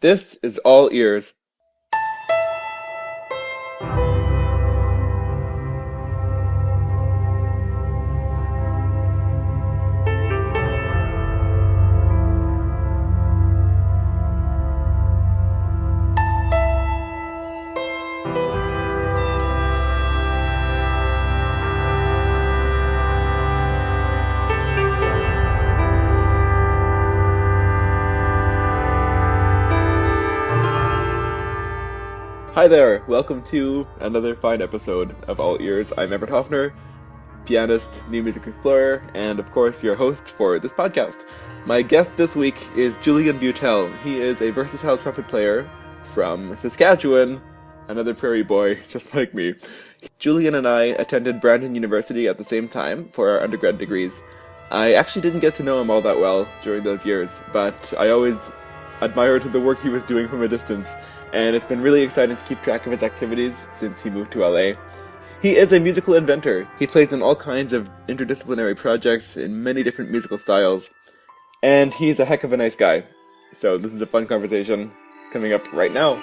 This is All Ears. Hi there, welcome to another fine episode of All Ears. I'm Everett Hopfner, pianist, new music explorer, and of course your host for this podcast. My guest this week is Julian Beutel. He is a versatile trumpet player from Saskatchewan, another prairie boy just like me. Julian and I attended Brandon University at the same time for our undergrad degrees. I actually didn't get to know him all that well during those years, but I always admired the work he was doing from a distance, and it's been really exciting to keep track of his activities since he moved to LA. He is a musical inventor. He plays in all kinds of interdisciplinary projects in many different musical styles, and he's a heck of a nice guy. So this is a fun conversation coming up right now.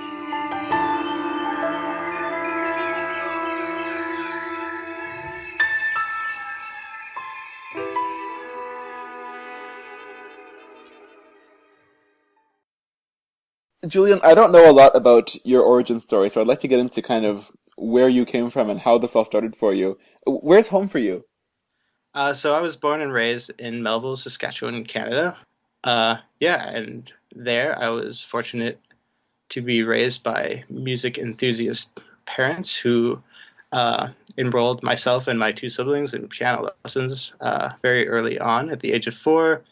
Julian, I don't know a lot about your origin story, so I'd like to get into kind of where you came from and how this all started for you. Where's home for you? So I was born and raised in Melville, Saskatchewan, Canada. And there I was fortunate to be raised by music enthusiast parents who enrolled myself and my two siblings in piano lessons very early on at the age of 4.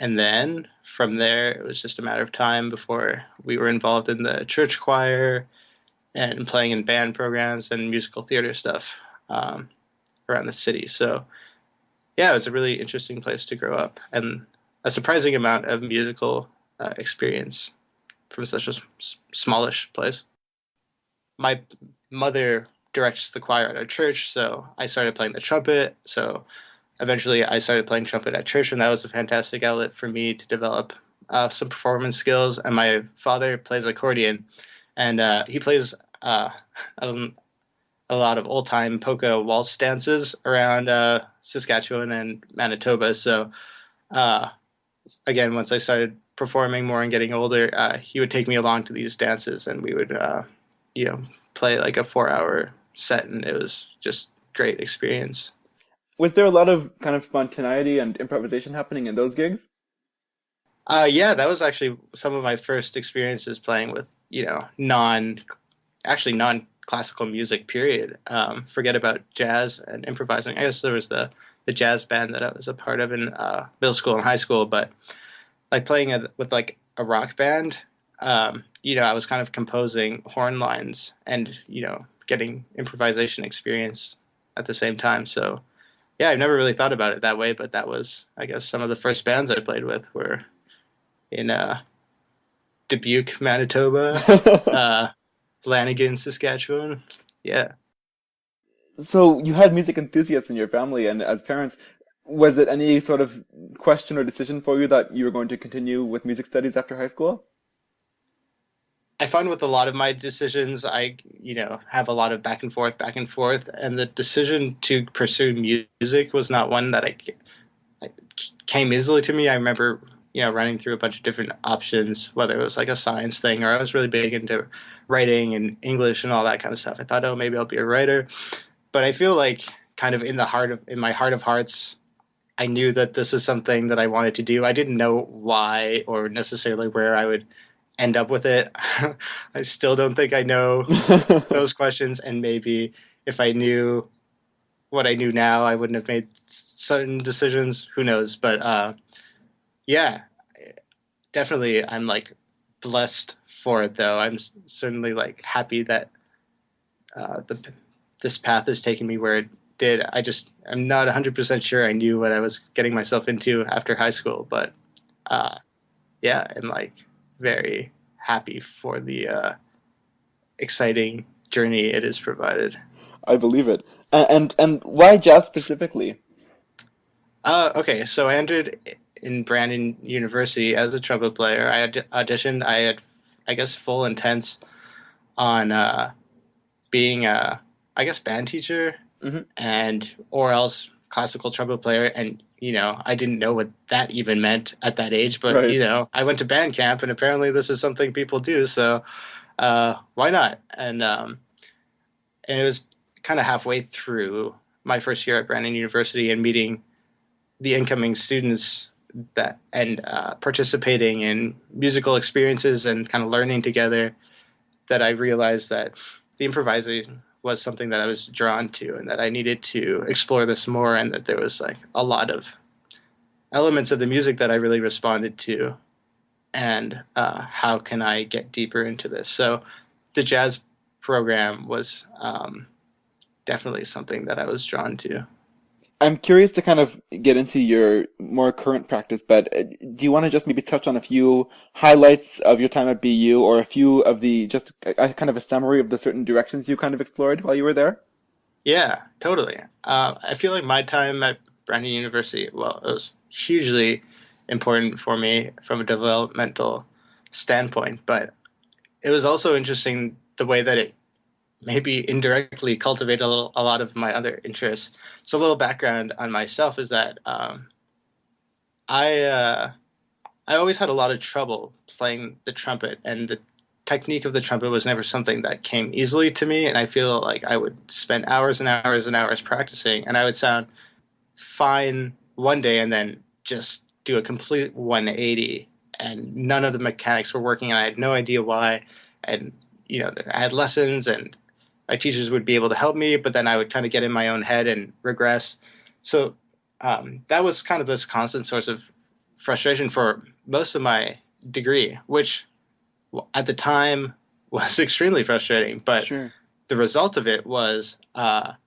And then from there, it was just a matter of time before we were involved in the church choir and playing in band programs and musical theater stuff around the city. So, yeah, it was a really interesting place to grow up and a surprising amount of musical experience from such a smallish place. My mother directs the choir at our church, so I started playing the trumpet. So eventually I started playing trumpet at church, and that was a fantastic outlet for me to develop some performance skills. And my father plays accordion, and he plays a lot of old-time polka waltz dances around Saskatchewan and Manitoba. So again, once I started performing more and getting older, he would take me along to these dances, and we would play like a 4-hour set, and it was just great experience. Was there a lot of kind of spontaneity and improvisation happening in those gigs? Yeah, that was actually some of my first experiences playing with, non-classical music, period. Forget about jazz and improvising. I guess there was the jazz band that I was a part of in middle school and high school, but like playing with like a rock band, I was kind of composing horn lines and, getting improvisation experience at the same time. So yeah, I've never really thought about it that way, but that was, I guess, some of the first bands I played with were in Dubuque, Manitoba, Lanigan, Saskatchewan. Yeah. So you had music enthusiasts in your family, and as parents, was it any sort of question or decision for you that you were going to continue with music studies after high school? I find with a lot of my decisions, I, have a lot of back and forth, and the decision to pursue music was not one that I came easily to me. I remember, running through a bunch of different options, whether it was like a science thing or I was really big into writing and English and all that kind of stuff. I thought, oh, maybe I'll be a writer. But I feel like kind of in my heart of hearts, I knew that this was something that I wanted to do. I didn't know why or necessarily where I would end up with it. I still don't think I know those questions, and maybe if I knew what I knew now, I wouldn't have made certain decisions. Who knows? But yeah, definitely I'm like blessed for it, though. I'm certainly like happy that this path is taking me where it did. I'm not 100% sure I knew what I was getting myself into after high school, but yeah, I'm like very happy for the exciting journey it has provided. I believe it. And why jazz specifically? Okay, so I entered in Brandon University as a trumpet player. I had auditioned. I I guess, full intents on being a, I guess, band teacher Mm-hmm. and or else classical trumpet player. And I didn't know what that even meant at that age, but Right. I went to band camp, and apparently this is something people do. So why not? And it was kind of halfway through my first year at Brandon University and meeting the incoming students that and participating in musical experiences and kind of learning together, that I realized that the improvising was something that I was drawn to and that I needed to explore this more, and that there was like a lot of elements of the music that I really responded to, and how can I get deeper into this? So the jazz program was definitely something that I was drawn to. I'm curious to kind of get into your more current practice, but do you want to just maybe touch on a few highlights of your time at BU, or a few of the, just kind of a summary of the certain directions you kind of explored while you were there? Yeah, totally. I feel like my time at Brandon University, well, it was hugely important for me from a developmental standpoint, but it was also interesting the way that it maybe indirectly cultivated a lot of my other interests. So a little background on myself is that I I always had a lot of trouble playing the trumpet, and the technique of the trumpet was never something that came easily to me. And I feel like I would spend hours and hours and hours practicing, and I would sound fine one day and then just do a complete 180, and none of the mechanics were working, and I had no idea why. And I had lessons, and my teachers would be able to help me, but then I would kind of get in my own head and regress. So that was kind of this constant source of frustration for most of my degree, which at the time was extremely frustrating. But Sure. the result of it was I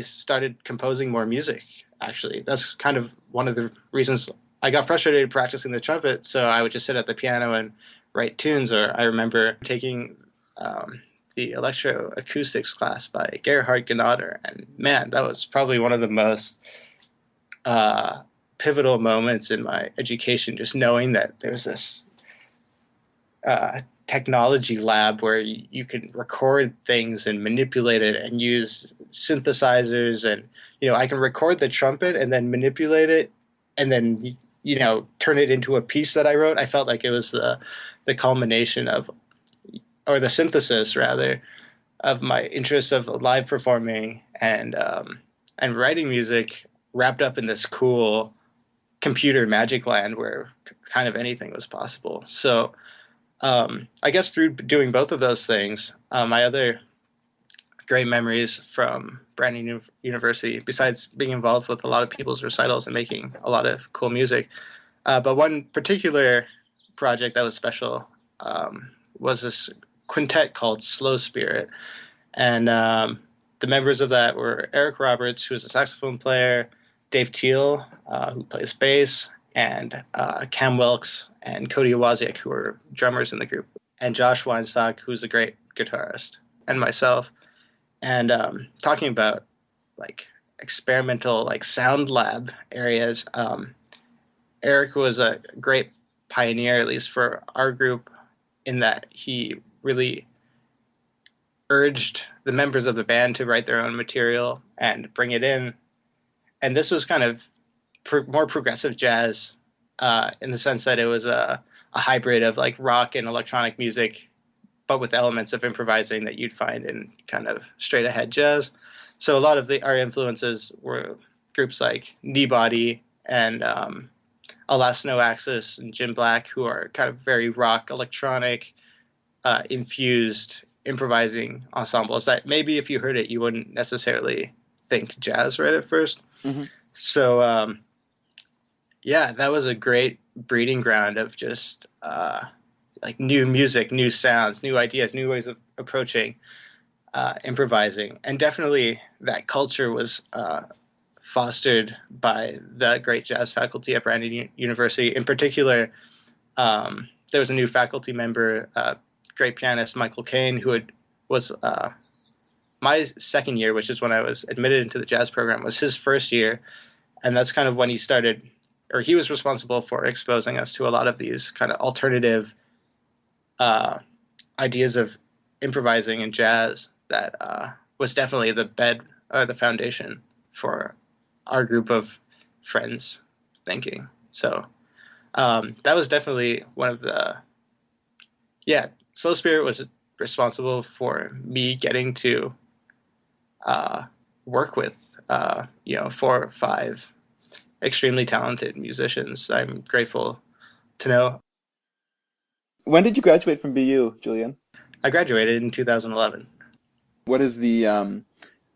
started composing more music. Actually, that's kind of one of the reasons I got frustrated practicing the trumpet. So I would just sit at the piano and write tunes. Or I remember taking the electroacoustics class by Gerhard Gnader, and man, that was probably one of the most pivotal moments in my education. Just knowing that there's this technology lab where you can record things and manipulate it and use synthesizers, and I can record the trumpet and then manipulate it and then turn it into a piece that I wrote. I felt like it was the culmination of, or the synthesis rather, of my interest of live performing and writing music, wrapped up in this cool computer magic land where kind of anything was possible. So I guess through doing both of those things, my other great memories from Brandon University, besides being involved with a lot of people's recitals and making a lot of cool music, but one particular project that was special was this quintet called Slow Spirit. And the members of that were Eric Roberts, who is a saxophone player, Dave Teal, who plays bass, and Cam Wilkes and Cody Owaziak, who are drummers in the group, and Josh Weinstock, who's a great guitarist, and myself. And talking about like experimental, like sound lab areas, Eric was a great pioneer, at least for our group, in that he really urged the members of the band to write their own material and bring it in. And this was kind of more progressive jazz in the sense that it was a hybrid of like rock and electronic music, but with elements of improvising that you'd find in kind of straight ahead jazz. So a lot of our influences were groups like Kneebody and Alas No Axis and Jim Black, who are kind of very rock, electronic, infused improvising ensembles that maybe if you heard it, you wouldn't necessarily think jazz right at first. Mm-hmm. So, yeah, that was a great breeding ground of just like new music, new sounds, new ideas, new ways of approaching improvising. And definitely that culture was fostered by the great jazz faculty at Brandon University. In particular, there was a new faculty member, great pianist Michael Caine, who was my second year, which is when I was admitted into the jazz program, was his first year. And that's kind of when he started or he was responsible for exposing us to a lot of these kind of alternative ideas of improvising and jazz that was definitely the bed or the foundation for our group of friends thinking. So that was definitely one of the, Slow Spirit was responsible for me getting to work with, 4 or 5 extremely talented musicians. I'm grateful to know. When did you graduate from BU, Julian? I graduated in 2011. What is the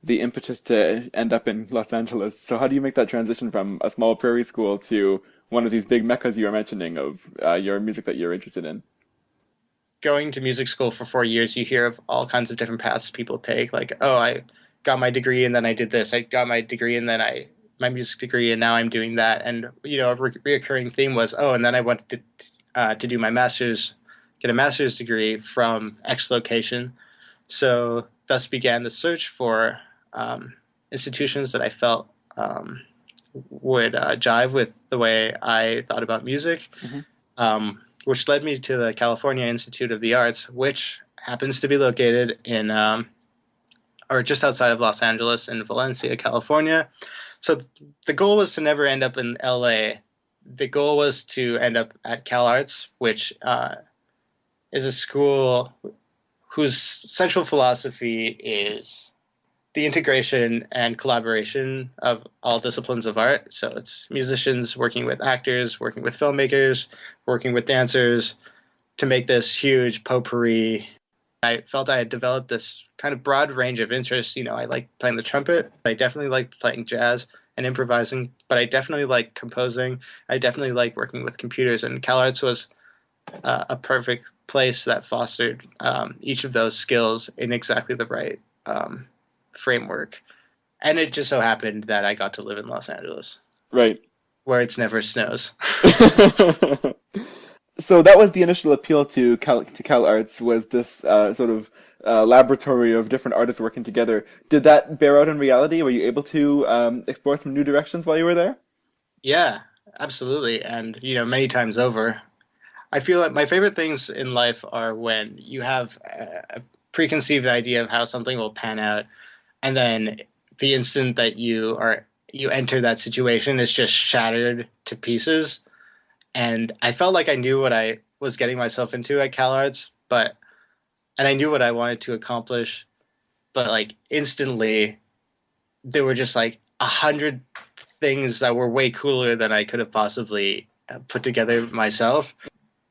impetus to end up in Los Angeles? So how do you make that transition from a small prairie school to one of these big meccas you were mentioning of your music that you're interested in? Going to music school for 4 years, you hear of all kinds of different paths people take. Like, oh, I got my degree and then I did this. I got my degree and then my music degree and now I'm doing that. And, a reoccurring theme was, oh, and then I wanted to do my master's, get a master's degree from X location. So thus began the search for institutions that I felt would jive with the way I thought about music, which led me to the California Institute of the Arts, which happens to be located in, or just outside of Los Angeles in Valencia, California. So the goal was to never end up in LA. The goal was to end up at Cal Arts, which is a school whose central philosophy is the integration and collaboration of all disciplines of art. So it's musicians working with actors, working with filmmakers, working with dancers to make this huge potpourri. I felt I had developed this kind of broad range of interests. I like playing the trumpet. I definitely like playing jazz and improvising, but I definitely like composing. I definitely like working with computers, and Cal Arts was a perfect place that fostered each of those skills in exactly the right framework. And it just so happened that I got to live in Los Angeles. Right. Where it's never snows. So that was the initial appeal to Cal Arts, was this sort of laboratory of different artists working together. Did that bear out in reality? Were you able to explore some new directions while you were there? Yeah, absolutely. And, many times over. I feel like my favorite things in life are when you have a preconceived idea of how something will pan out, and then the instant that you enter that situation is just shattered to pieces. And I felt like I knew what I was getting myself into at Cal Arts, and I knew what I wanted to accomplish, but like instantly there were just like 100 things that were way cooler than I could have possibly put together myself.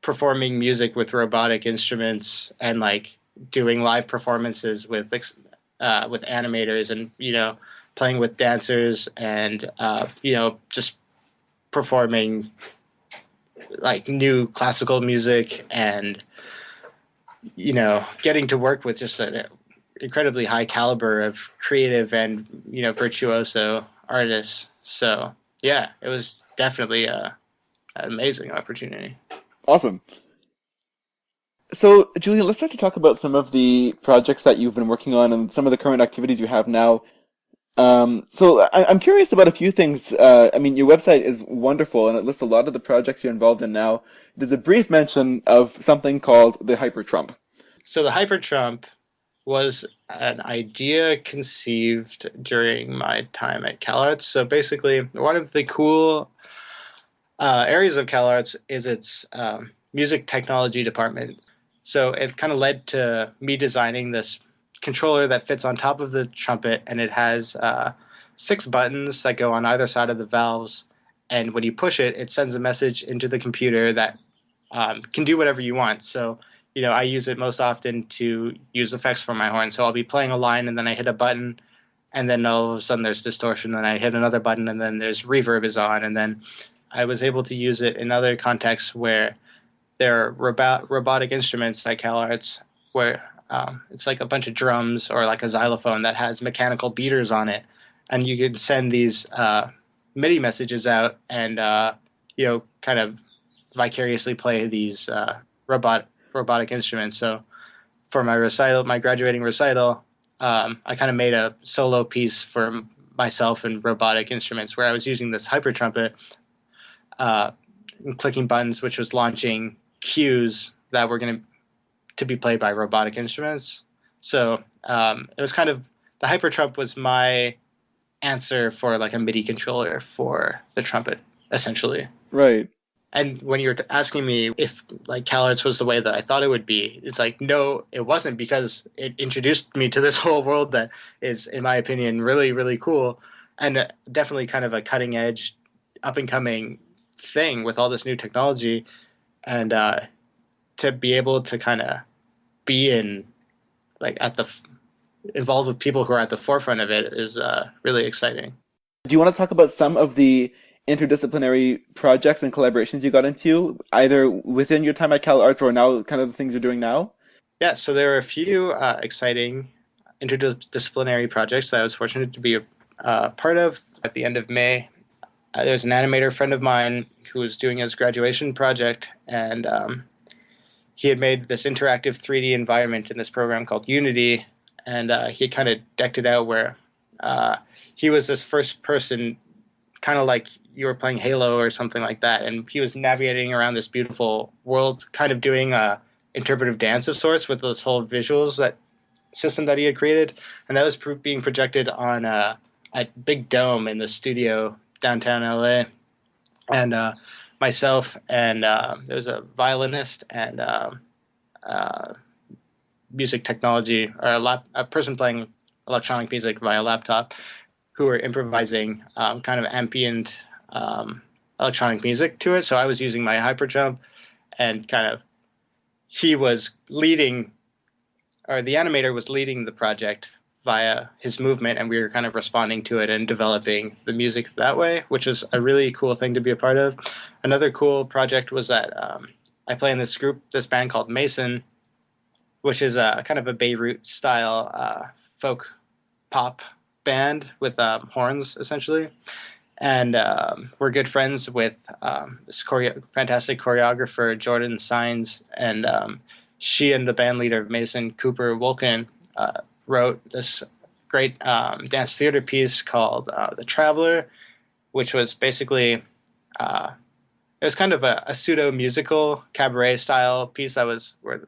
Performing music with robotic instruments and like doing live performances with animators, and playing with dancers, and just performing like new classical music, and getting to work with just an incredibly high caliber of creative and virtuoso artists. So yeah, it was definitely an amazing opportunity. Awesome. So, Julian, let's start to talk about some of the projects that you've been working on and some of the current activities you have now. So I'm curious about a few things. Your website is wonderful and it lists a lot of the projects you're involved in now. There's a brief mention of something called the Hyper Trump. So the Hyper Trump was an idea conceived during my time at Cal Arts. So basically, one of the cool areas of Cal Arts is its music technology department. So it kind of led to me designing this controller that fits on top of the trumpet, and it has 6 buttons that go on either side of the valves. And when you push it, it sends a message into the computer that can do whatever you want. So, I use it most often to use effects for my horn. So I'll be playing a line and then I hit a button, and then all of a sudden there's distortion. Then I hit another button and then there's reverb is on. And then I was able to use it in other contexts where there are robotic instruments like Cal Arts, where it's like a bunch of drums or like a xylophone that has mechanical beaters on it. And you can send these MIDI messages out and, kind of vicariously play these robotic instruments. So for my graduating recital, I kind of made a solo piece for myself and robotic instruments where I was using this hyper trumpet uh, and clicking buttons, which was launching cues that were going to be played by robotic instruments. So it was kind of the Hypertrump was my answer for like a MIDI controller for the trumpet, essentially. Right. And when you're asking me if like CalArts was the way that I thought it would be, it's like, no, it wasn't, because it introduced me to this whole world that is, in my opinion, really, really cool, and definitely kind of a cutting edge, up and coming thing with all this new technology. And to be able to kind of be in like involved with people who are at the forefront of it is really exciting. Do you want to talk about some of the interdisciplinary projects and collaborations you got into, either within your time at CalArts or now, kind of the things you're doing now? Yeah, so there are a few exciting interdisciplinary projects that I was fortunate to be a part of. At the end of May, there's an animator friend of mine who was doing his graduation project, and he had made this interactive 3D environment in this program called Unity, and he kind of decked it out where he was this first person, kind of like you were playing Halo or something like that, and he was navigating around this beautiful world, kind of doing a interpretive dance of sorts with this whole visuals that system that he had created, and that was being projected on a big dome in the studio downtown LA. And myself and there was a violinist and music technology, or a person playing electronic music via laptop, who were improvising kind of ambient electronic music to it. So I was using my Hyperjump, and kind of he was leading, or the animator was leading the project via his movement, and we were kind of responding to it and developing the music that way, which is a really cool thing to be a part of. Another cool project was that I play in this band called Mason, which is a kind of a Beirut style folk pop band with horns, essentially. And we're good friends with this fantastic choreographer, Jordan Sines, and she and the band leader, Mason Cooper Wolkin, wrote this great dance theater piece called The Traveler, which was basically, it was kind of a pseudo-musical cabaret style piece that was with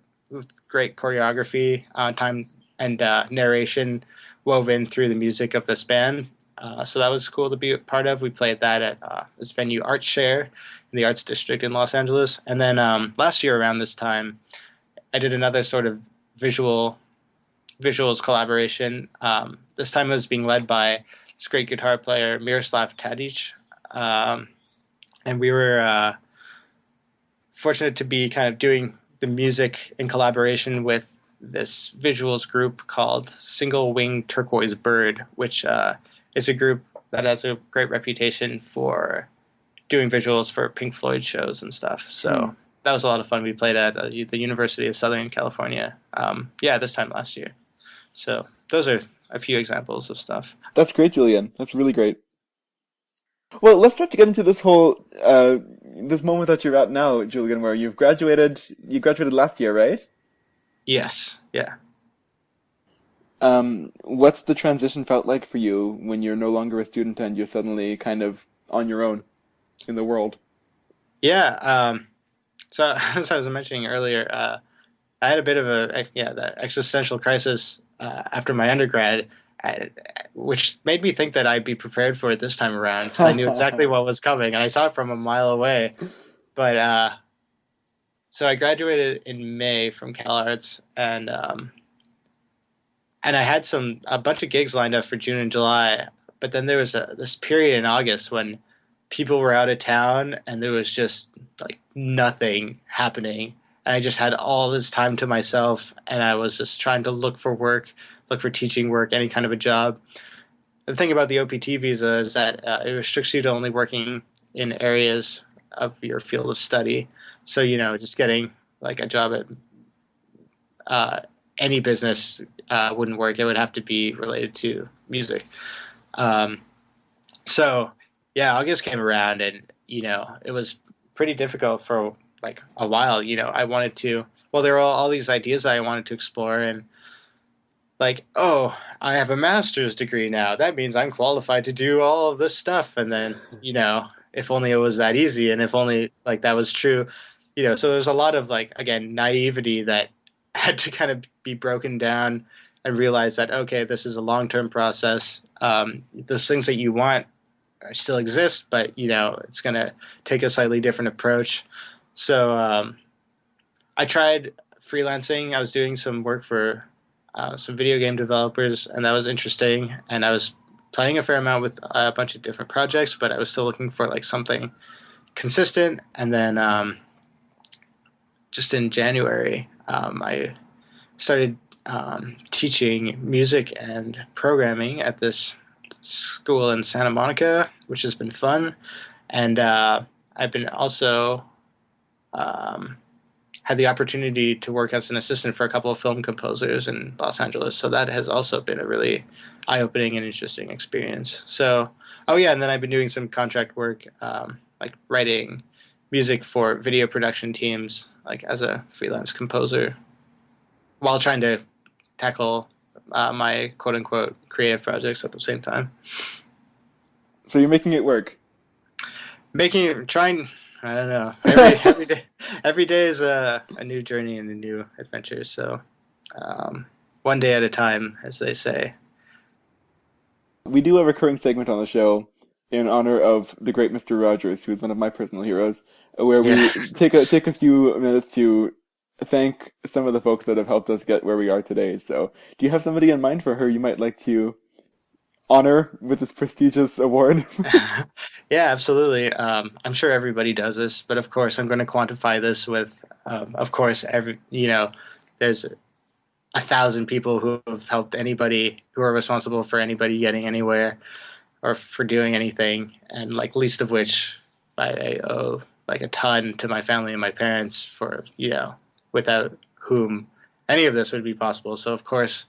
great choreography, time and narration woven through the music of this band. So that was cool to be a part of. We played that at this venue, Art Share, in the Arts District in Los Angeles. And then last year around this time, I did another sort of visuals collaboration. This time it was being led by this great guitar player, Miroslav Tadic. And we were fortunate to be kind of doing the music in collaboration with this visuals group called Single Wing Turquoise Bird, which is a group that has a great reputation for doing visuals for Pink Floyd shows and stuff. So that was a lot of fun. We played at the University of Southern California, this time last year. So those are a few examples of stuff. That's great, Julian. That's really great. Well, let's start to get into this whole this moment that you're at now, Julian, where you've graduated. You graduated last year, right? Yes. Yeah. What's the transition felt like for you when you're no longer a student and you're suddenly kind of on your own in the world? Yeah. So as I was mentioning earlier, I had a bit of that existential crisis after my undergrad, which made me think that I'd be prepared for it this time around, because I knew exactly what was coming and I saw it from a mile away. But so I graduated in May from CalArts, and I had a bunch of gigs lined up for June and July. But then there was this period in August when people were out of town and there was just like nothing happening. And I just had all this time to myself, and I was just trying to look for work, look for teaching work, any kind of a job. The thing about the OPT visa is that it restricts you to only working in areas of your field of study. So, just getting like a job at any business wouldn't work. It would have to be related to music. So, August came around, and, it was pretty difficult for like a while. I wanted to, there were all these ideas that I wanted to explore, and like, oh, I have a master's degree now. That means I'm qualified to do all of this stuff. And then, if only it was that easy, and if only like that was true, so there's a lot of like, again, naivety that had to kind of be broken down and realize that, okay, this is a long-term process. Those things that you want still exist, but it's going to take a slightly different approach. So I tried freelancing. I was doing some work for some video game developers, and that was interesting. And I was playing a fair amount with a bunch of different projects, but I was still looking for like something consistent. And then just in January, I started teaching music and programming at this school in Santa Monica, which has been fun. And I've been also had the opportunity to work as an assistant for a couple of film composers in Los Angeles. So that has also been a really eye-opening and interesting experience. So, and then I've been doing some contract work, like writing music for video production teams, like as a freelance composer, while trying to tackle my quote-unquote creative projects at the same time. So you're making it work? Trying, I don't know. Every day is a new journey and a new adventure. So one day at a time, as they say. We do a recurring segment on the show in honor of the great Mr. Rogers, who is one of my personal heroes, where we take a few minutes to thank some of the folks that have helped us get where we are today. So do you have somebody in mind for her you might like to honor with this prestigious award? Yeah, absolutely. I'm sure everybody does this, but of course I'm going to quantify this with, of course, there's 1,000 people who have helped anybody, who are responsible for anybody getting anywhere or for doing anything, and like least of which I owe like a ton to my family and my parents for, without whom any of this would be possible. So of course,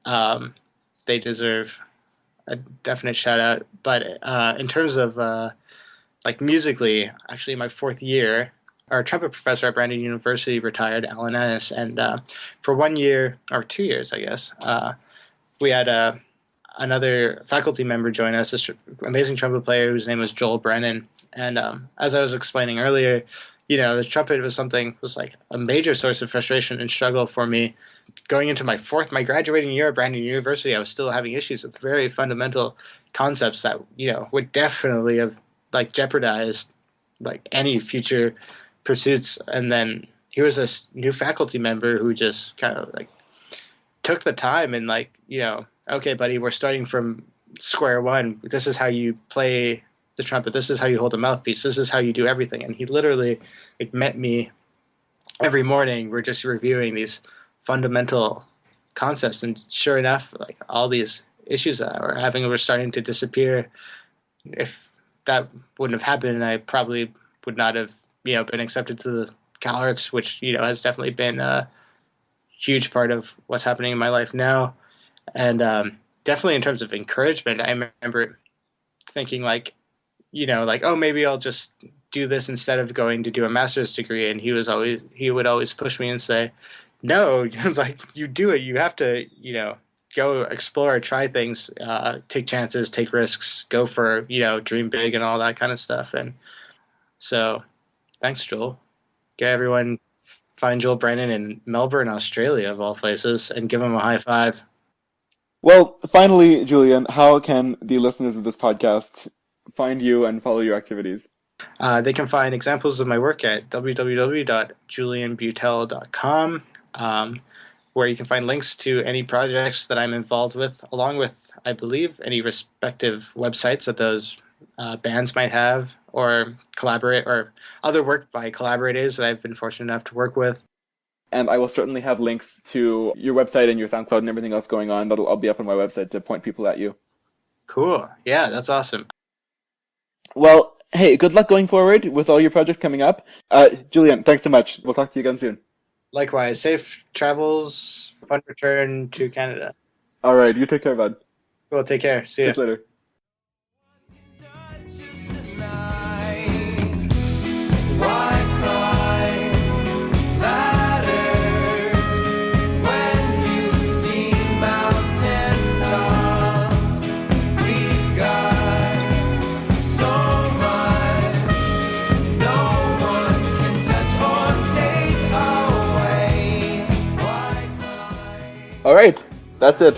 they deserve a definite shout out. But in terms of like musically, actually my fourth year, our trumpet professor at Brandon University retired, Alan Ennis, and for 1 year, or 2 years, I guess, we had another faculty member join us, this amazing trumpet player whose name was Joel Brennan. And as I was explaining earlier, the trumpet was like a major source of frustration and struggle for me. Going into my graduating year at Brandon University, I was still having issues with very fundamental concepts that, would definitely have like jeopardized like any future pursuits. And then he was this new faculty member who just kind of like took the time and like, okay, buddy, we're starting from square one. This is how you play the trumpet. This is how you hold a mouthpiece. This is how you do everything. And he literally met me every morning. We're just reviewing these fundamental concepts, and sure enough, like all these issues that I were having were starting to disappear. If that wouldn't have happened, I probably would not have been accepted to the Cal Arts, which has definitely been a huge part of what's happening in my life now. And definitely in terms of encouragement, I remember thinking like, oh, maybe I'll just do this instead of going to do a master's degree. And he would always push me and say, no, like you do it. You have to, go explore, try things, take chances, take risks, go for, dream big and all that kind of stuff. And so thanks, Joel. Get everyone, find Joel Brennan in Melbourne, Australia, of all places, and give him a high five. Well, finally, Julian, how can the listeners of this podcast find you and follow your activities? They can find examples of my work at www.julianbeutel.com, where you can find links to any projects that I'm involved with, along with, I believe, any respective websites that those bands might have, or collaborate, or other work by collaborators that I've been fortunate enough to work with. And I will certainly have links to your website and your SoundCloud and everything else going on. That'll all be up on my website to point people at you. Cool. Yeah, that's awesome. Well, hey, good luck going forward with all your projects coming up. Julian, thanks so much. We'll talk to you again soon. Likewise. Safe travels. Fun return to Canada. All right. You take care, bud. Well, take care. See you later. So much Alright, that's it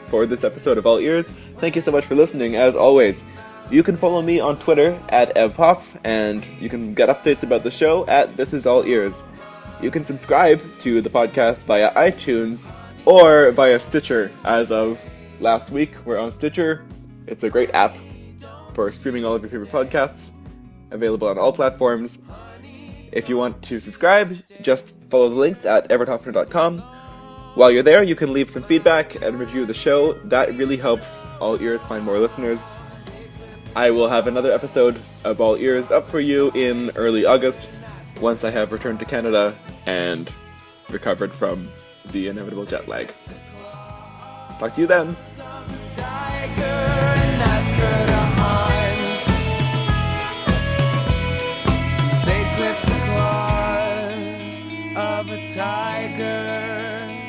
for this episode of All Ears. Thank you so much for listening, as always. You can follow me on Twitter at evhoff, and you can get updates about the show at This Is All Ears. You can subscribe to the podcast via iTunes or via Stitcher. As of last week, we're on Stitcher. It's a great app for streaming all of your favorite podcasts, available on all platforms. If you want to subscribe, just follow the links at everetthopner.com. While you're there, you can leave some feedback and review the show. That really helps All Ears find more listeners. I will have another episode of All Ears up for you in early August, once I have returned to Canada and recovered from the inevitable jet lag. Talk to you then. Of a tiger.